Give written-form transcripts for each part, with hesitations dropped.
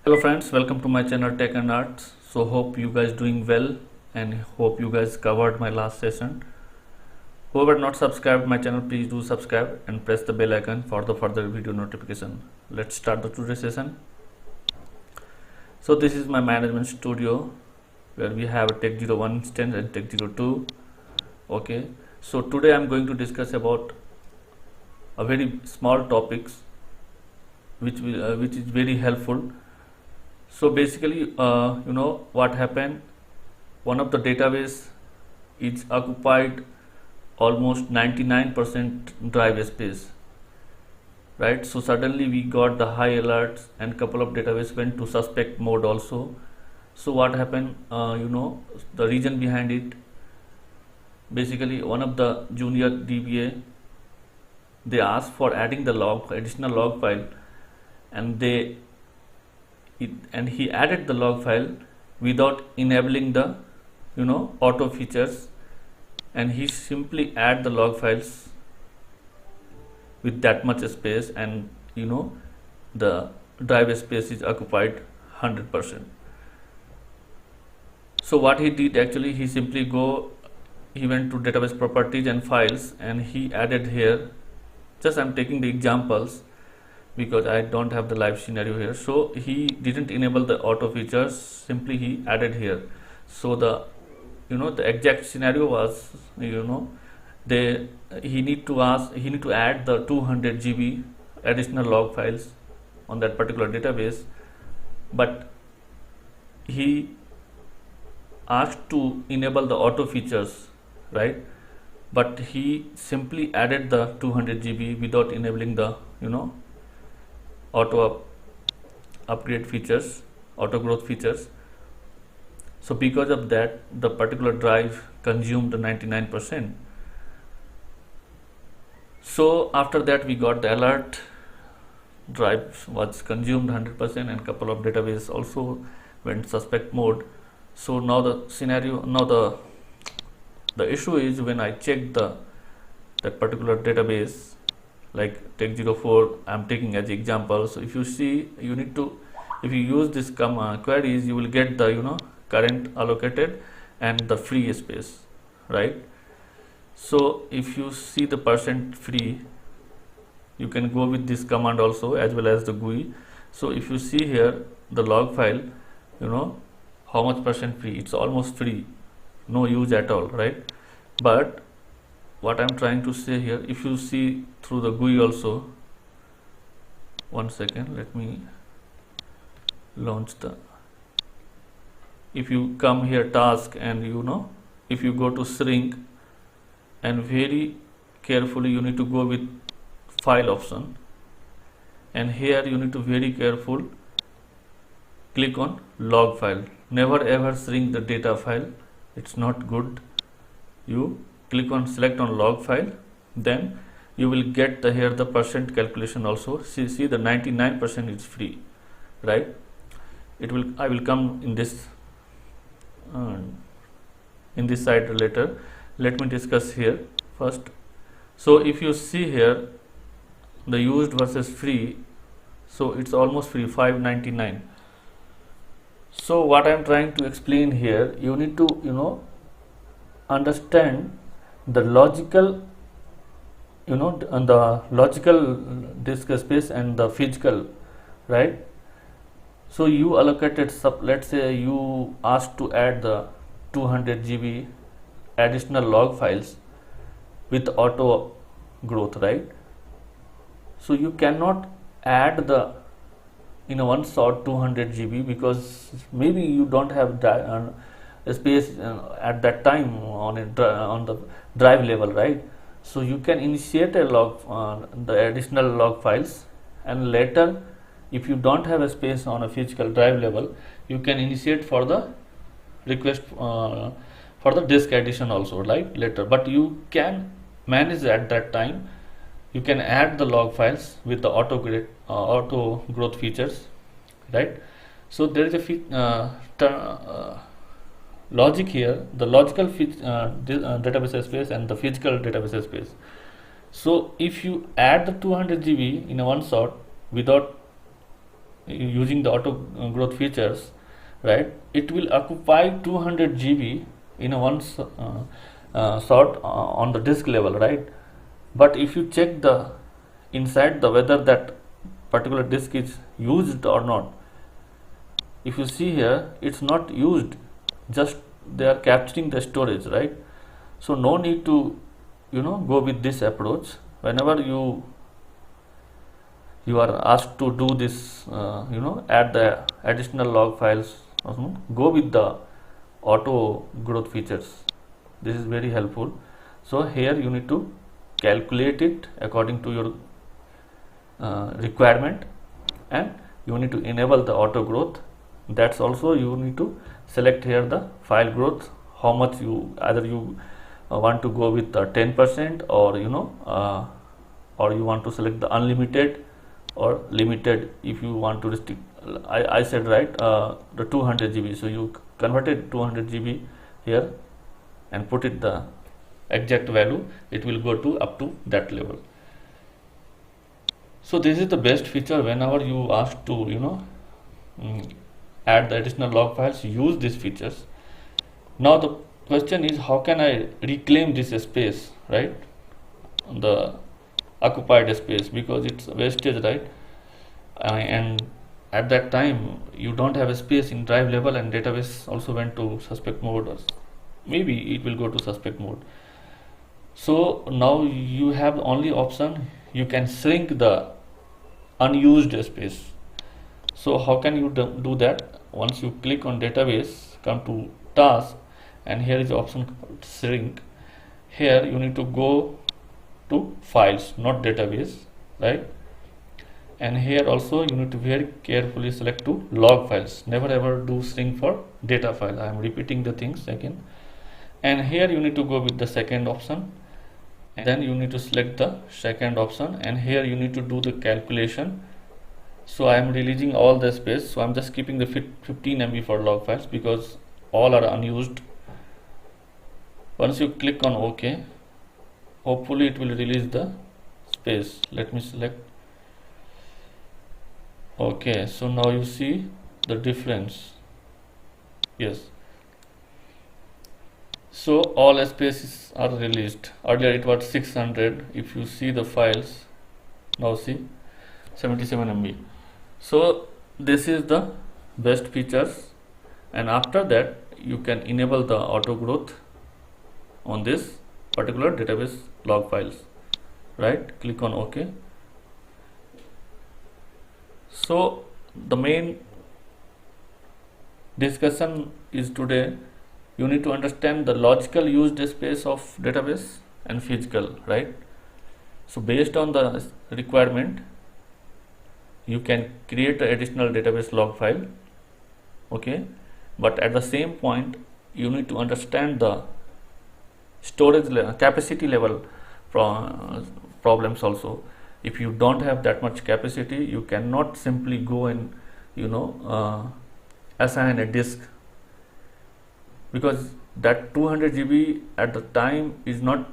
Hello friends, welcome to my channel Tech and Arts. So hope you guys doing well and hope you guys covered my last session. Whoever not subscribed my channel, please do subscribe and press the bell icon for the further video notification. Let's start the today's session. So this is my management studio where we have a Tech 01 instance and Tech 02. Okay, so today I'm going to discuss about a very small topics which is very helpful. So basically, what happened, one of the database is occupied almost 99% drive space, right? So suddenly we got the high alerts and couple of database went to suspect mode also. So what happened, the reason behind it, basically one of the junior DBA, they asked for adding the additional log file, and he added the log file without enabling the auto features, and he simply add the log files with that much space, and the drive space is occupied 100%. So what he did, actually he went to database properties and files, and he added here, just I'm taking the examples because I don't have the live scenario here. So he didn't enable the auto features, simply he added here. So the exact scenario was, he need to add the 200 GB additional log files on that particular database, but he asked to enable the auto features, right? But he simply added the 200 GB without enabling the auto upgrade features, auto growth features. So because of that, the particular drive consumed 99%. So after that we got the alert, drive was consumed 100%, and couple of database also went suspect mode. So now the scenario, the issue is, when I check that particular database, like Tech 04, I'm taking as example. So if you see, if you use this queries, you will get the current allocated and the free space, right? So if you see the percent free, you can go with this command also, as well as the GUI. So if you see here the log file, how much percent free, it's almost free, no use at all, right? But what I'm trying to say here, if you see through the GUI also, one second, let me launch if you come here task, and if you go to shrink, and very carefully you need to go with file option, and here you need to very careful click on log file. Never ever shrink the data file, it's not good. You click on select on log file, then you will get here the percent calculation also. See the 99% is free, right? I will come in this side later. Let me discuss here first. So if you see here the used versus free, so it's almost free, 599. So what I am trying to explain here, you need to understand the logical the logical disk space and the physical, right? So you allocated let's say you asked to add the 200 GB additional log files with auto growth, right? So you cannot add the one shot 200 GB, because maybe you don't have space at that time on the drive level, right? So you can initiate a the additional log files, and later if you don't have a space on a physical drive level, you can initiate for the request for the disk addition also, right, later. But you can manage at that time, you can add the log files with the auto growth features, right? So there is a logic here, the logical database space and the physical database space. So if you add the 200 GB in a one shot without using the auto growth features, right, it will occupy 200 GB in a one shot on the disk level, right? But if you check the inside the whether that particular disk is used or not, if you see here, it's not used, just they are capturing the storage, right? So no need to go with this approach. Whenever you are asked to do this, add the additional log files, go with the auto growth features. This is very helpful. So here you need to calculate it according to your requirement, and you need to enable the auto growth. That's also you need to select here the file growth, how much either you want to go with the 10%, or or you want to select the unlimited or limited. If you want to restrict, I said, right, the 200 GB, so you converted 200 GB here and put it the exact value, it will go to up to that level. So this is the best feature. Whenever you ask to add the additional log files, use these features. Now the question is, how can I reclaim this space, right, the occupied space, because it's wastage, right? And at that time you don't have a space in drive level, and database also went to suspect mode, or maybe it will go to suspect mode. So now you have only option, you can shrink the unused space. So how can you do that? Once you click on database, come to task, and here is the option called shrink. Here you need to go to files, not database, right? And here also you need to very carefully select to log files. Never ever do shrink for data file. I am repeating the things again. And here you need to go with the second option, and then you need to select the second option, and here you need to do the calculation. So I am releasing all the space, so I am just keeping the 15 MB for log files because all are unused. Once you click on OK, hopefully it will release the space. Let me select. Okay, so now you see the difference. Yes, so all spaces are released. Earlier it was 600. If you see the files, now see 77 MB. So this is the best features, and after that you can enable the auto growth on this particular database log files, right? Click on OK. So the main discussion is today, you need to understand the logical used space of database and physical, right? So based on the requirement, you can create an additional database log file, okay, but at the same point you need to understand the storage capacity level problems also. If you don't have that much capacity, you cannot simply go and assign a disk, because that 200 GB at the time is not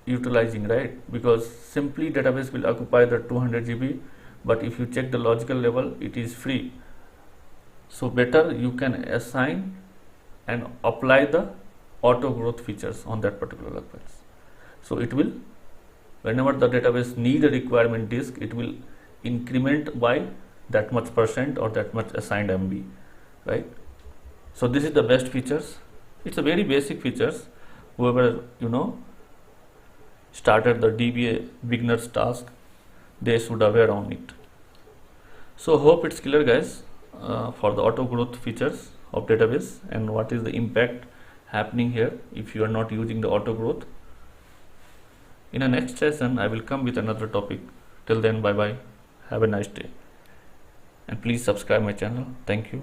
utilizing, right? Because simply database will occupy the 200 GB, but if you check the logical level, it is free. So better you can assign and apply the auto growth features on that particular log files. So it will, whenever the database need a requirement disk, it will increment by that much % or that much assigned MB, right? So this is the best features. It's a very basic features. Whoever started the DBA beginners task, they should aware on it. So hope it's clear, guys, for the auto growth features of database and what is the impact happening here if you are not using the auto growth. In the next session I will come with another topic. Till then, bye bye, have a nice day, and please subscribe my channel. Thank you.